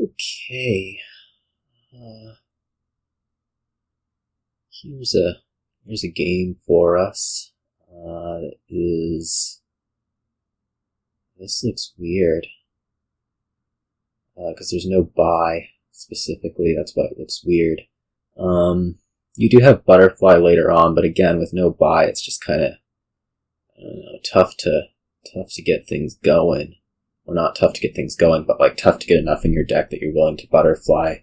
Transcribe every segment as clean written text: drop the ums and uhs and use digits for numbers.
Okay. Here's a game for us. This looks weird. Because there's no buy specifically. That's why it looks weird. You do have butterfly later on, but again, with no buy, it's just kind of, I don't know, tough to get things going. Or not tough to get things going, but like tough to get enough in your deck that you're willing to butterfly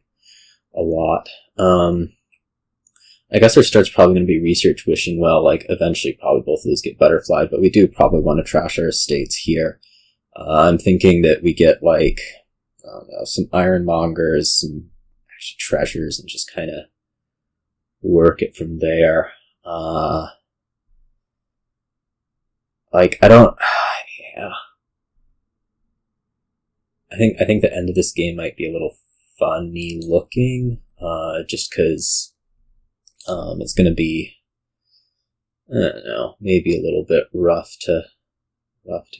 a lot. I guess our start's probably going to be Research Wishing Well. Like, eventually probably both of those get butterflied, but we do probably want to trash our estates here. I'm thinking that we get, like, I don't know, some Ironmongers, some actually treasures, and just kind of work it from there. Like, I don't, yeah. I think the end of this game might be a little funny looking, just cause, it's gonna be, I don't know, maybe a little bit rough to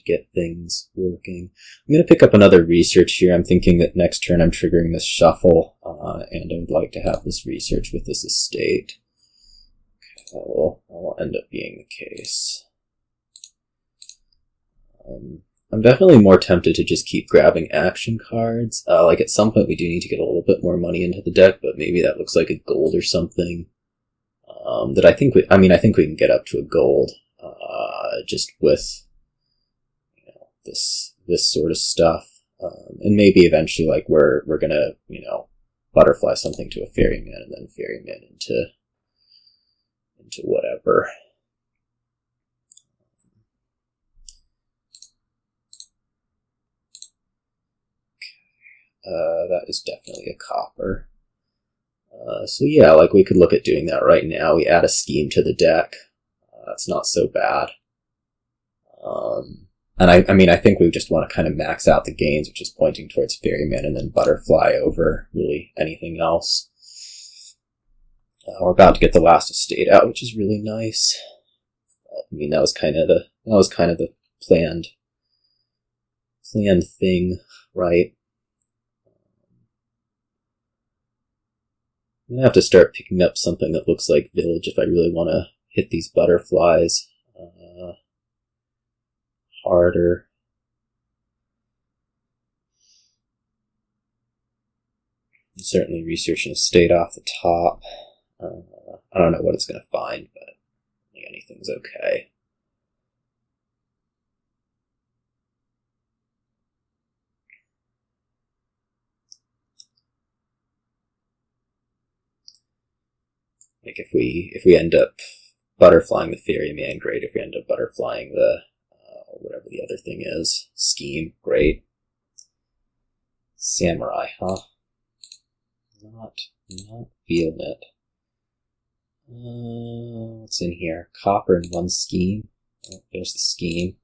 get things working. I'm gonna pick up another research here. I'm thinking that next turn I'm triggering this shuffle, and I would like to have this research with this estate. Okay, that will end up being the case. I'm definitely more tempted to just keep grabbing action cards. Like at some point we do need to get a little bit more money into the deck, but maybe that looks like a gold or something. That I think we can get up to a gold, just with, you know, this sort of stuff. And maybe eventually, like, we're gonna, you know, butterfly something to a Ferryman and then Ferryman into whatever. That is definitely a copper. So yeah, like we could look at doing that right now. We add a scheme to the deck. That's not so bad. And I mean, I think we just want to kind of max out the gains, which is pointing towards Ferryman and then butterfly over really anything else. We're about to get the last estate out, which is really nice. I mean, that was kind of the planned thing, right? I'm gonna have to start picking up something that looks like Village if I really want to hit these butterflies harder. I'm certainly researching a state off the top. I don't know what it's going to find, but I think anything's okay. Like if we end up butterflying the Ferryman, great. If we end up butterflying the whatever the other thing is, scheme, great. Samurai, huh? Not feeling it. What's in here? Copper and one scheme. Oh, there's the scheme.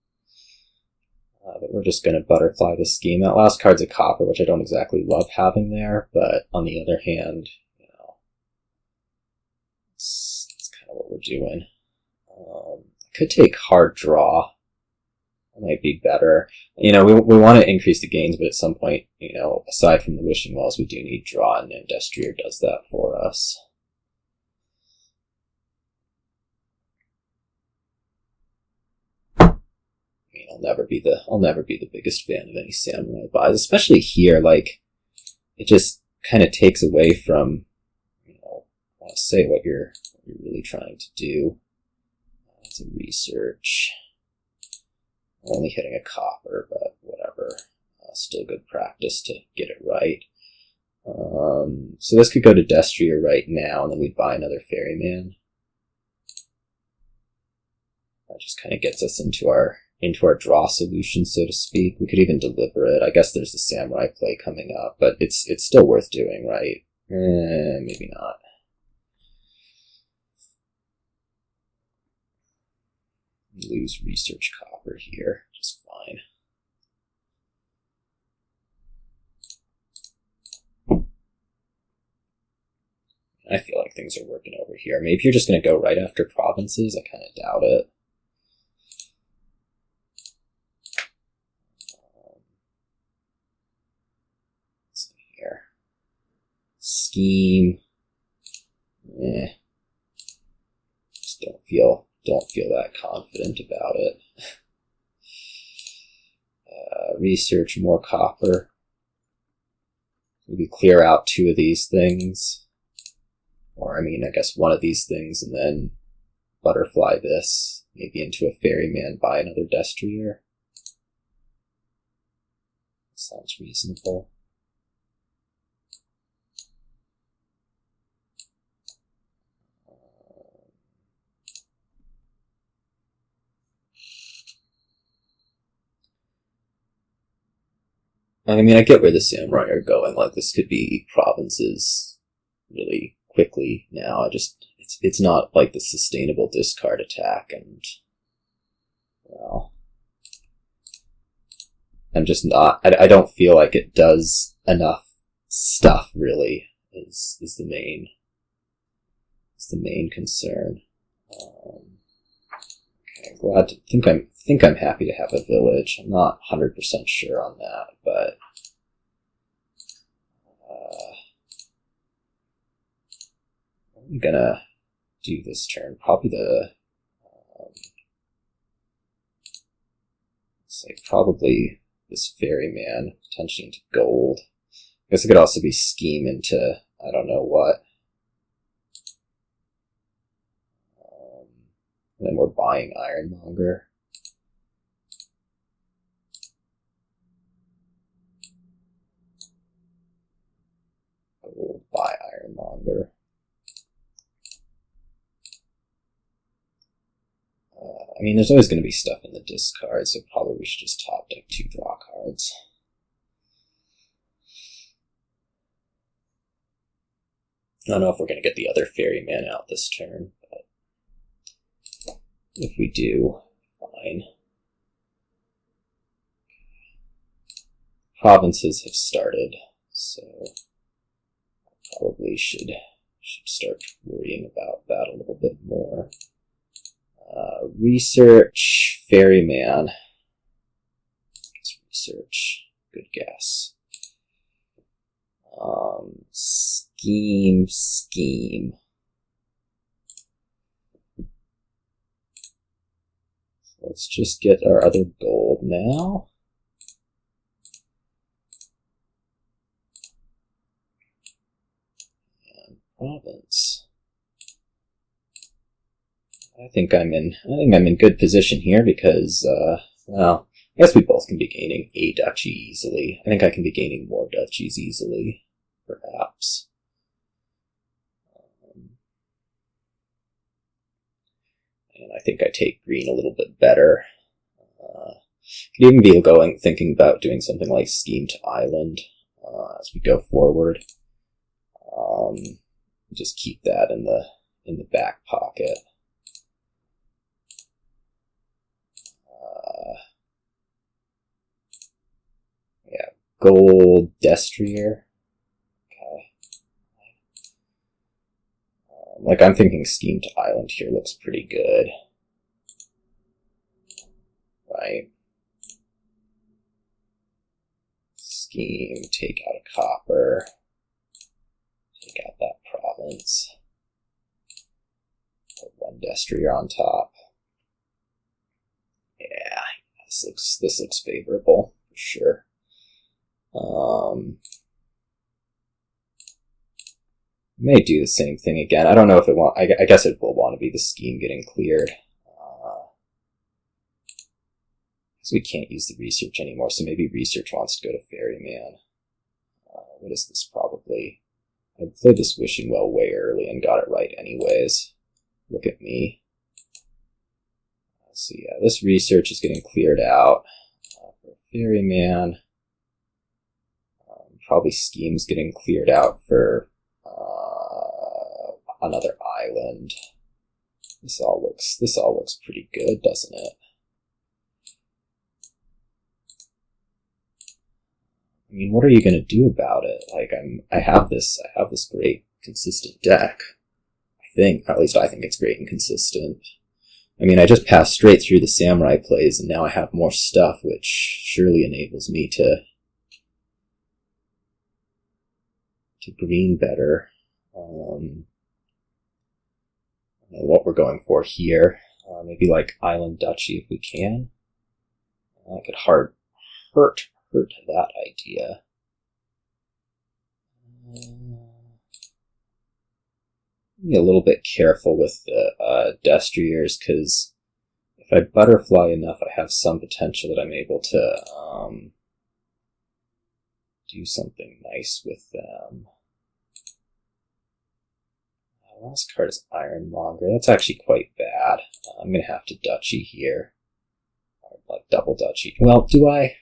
But we're just going to butterfly the scheme. That last card's a copper, which I don't exactly love having there, but on the other hand, you know, it's kind of what we're doing. I could take hard draw. That might be better. You know, we want to increase the gains, but at some point, you know, aside from the Wishing Wells, we do need draw, and Destrier does that for us. I mean, I'll never be the biggest fan of any samurai buys, especially here. Like, it just kind of takes away from, you know, I want to say what you're really trying to do. It's a research. Only hitting a copper, but whatever. Still good practice to get it right. So this could go to Destrier right now, and then we'd buy another Ferryman. That just kind of gets us into our draw solution, so to speak. We could even deliver it. I guess there's the samurai play coming up, but it's still worth doing, right? Maybe not. Lose research copper here, just fine. I feel like things are working over here. Maybe you're just going to go right after provinces. I kind of doubt it. Let's see here. scheme. Just don't feel that confident about it. Research more copper. Maybe clear out 2 of these things. Or, I mean, I guess 1 of these things, and then butterfly this, maybe into a Ferryman, buy another Destrier. Sounds reasonable. I mean, I get where the samurai are going. Like, this could be provinces really quickly now. It's not like the sustainable discard attack, and, well, I'm just not, I don't feel like it does enough stuff, really, is the main concern. Okay, glad to think I'm happy to have a village. I'm not 100% sure on that, but what am I gonna do this turn? Probably probably this Ferryman, potentially into gold. I guess it could also be scheme into I don't know what. And then we're buying Ironmonger. Gold, buy Ironmonger. I mean, there's always going to be stuff in the discard, so probably we should just top deck 2 draw cards. I don't know if we're going to get the other Ferryman out this turn, but if we do, fine. Provinces have started, so I probably should start worrying about that a little bit more. Research, Ferryman. Research, good guess. Scheme. Let's just get our other gold now. And province. I think I'm in good position here because, well, I guess we both can be gaining a duchy easily. I think I can be gaining more duchies easily, perhaps. And I think I take green a little bit better. Could even be thinking about doing something like scheme to island as we go forward. Just keep that in the back pocket. Yeah, gold Destrier. Okay. Like, I'm thinking scheme to island here looks pretty good. Right? Scheme, take out a copper. Take out that province. Put 1 Destrier on top. Yeah, this looks favorable for sure. May do the same thing again. I don't know if it want. I guess it will want to be the scheme getting cleared. Because we can't use the research anymore, so maybe research wants to go to Ferryman. What is this? Probably. I played this Wishing Well way early and got it right anyways. Look at me. So yeah, this research is getting cleared out for Ferryman. Probably schemes getting cleared out for another island. This all looks pretty good, doesn't it? I mean, what are you going to do about it? Like, I have this great consistent deck. At least I think it's great and consistent. I mean, I just passed straight through the samurai plays, and now I have more stuff, which surely enables me to to green better. I don't know what we're going for here. Maybe like Island Duchy if we can. I could hurt that idea. Be a little bit careful with the Destriers, because if I butterfly enough, I have some potential that I'm able to do something nice with them. The last card is Ironmonger. That's actually quite bad. I'm going to have to Duchy here. Or like double Duchy. Well, do I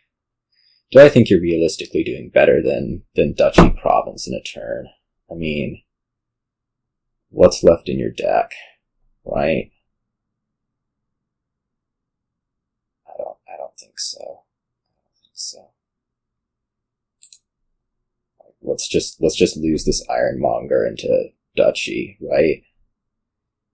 think you're realistically doing better than Duchy Province in a turn? I mean, what's left in your deck, right? I don't think so. Let's just lose this Ironmonger into Duchy, right?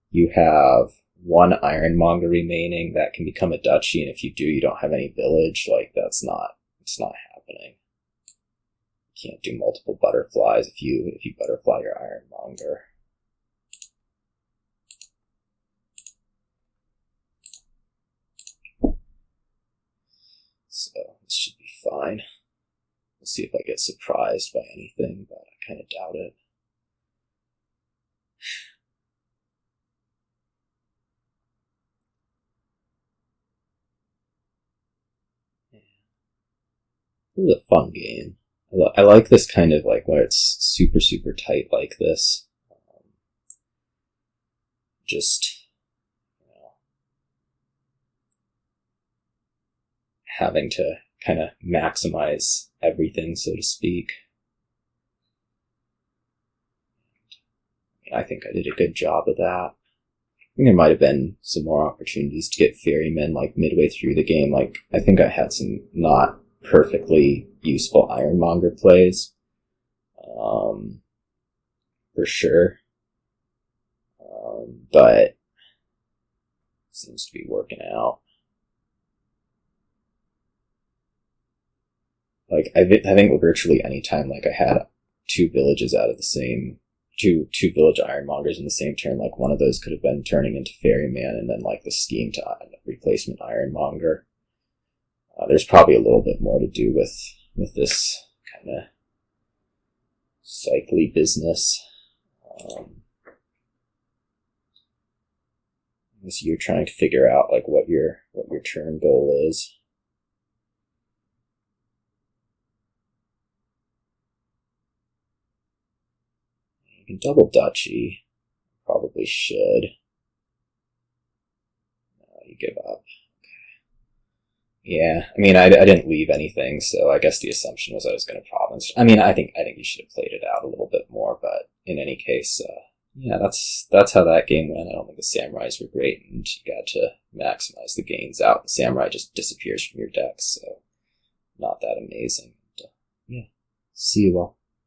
You have one Ironmonger remaining that can become a Duchy, and if you do, you don't have any village. Like, it's not happening. You can't do multiple butterflies if you butterfly your Ironmonger. So this should be fine. We'll see if I get surprised by anything, but I kind of doubt it. This is a fun game. I like this kind of like where it's super, super tight like this. Just, having to kind of maximize everything, so to speak. I think I did a good job of that. I think there might have been some more opportunities to get Ferryman like midway through the game. Like, I think I had some not perfectly useful Ironmonger plays, for sure, but seems to be working out. Like, I think virtually any time, like, I had two villages out of the same, two village Ironmongers in the same turn, like, one of those could have been turning into Ferryman, and then, like, the scheme to replacement Ironmonger. There's probably a little bit more to do with this kind of cycly business. So you're trying to figure out like what your turn goal is. You can double Duchy. Probably should. You give up. Yeah, I mean, I didn't leave anything, so I guess the assumption was I was going to province. I mean, I think you should have played it out a little bit more, but in any case, yeah, that's how that game went. I don't think the Samurais were great, and you got to maximize the gains out. The Samurai just disappears from your deck, so not that amazing. But, yeah, see you all.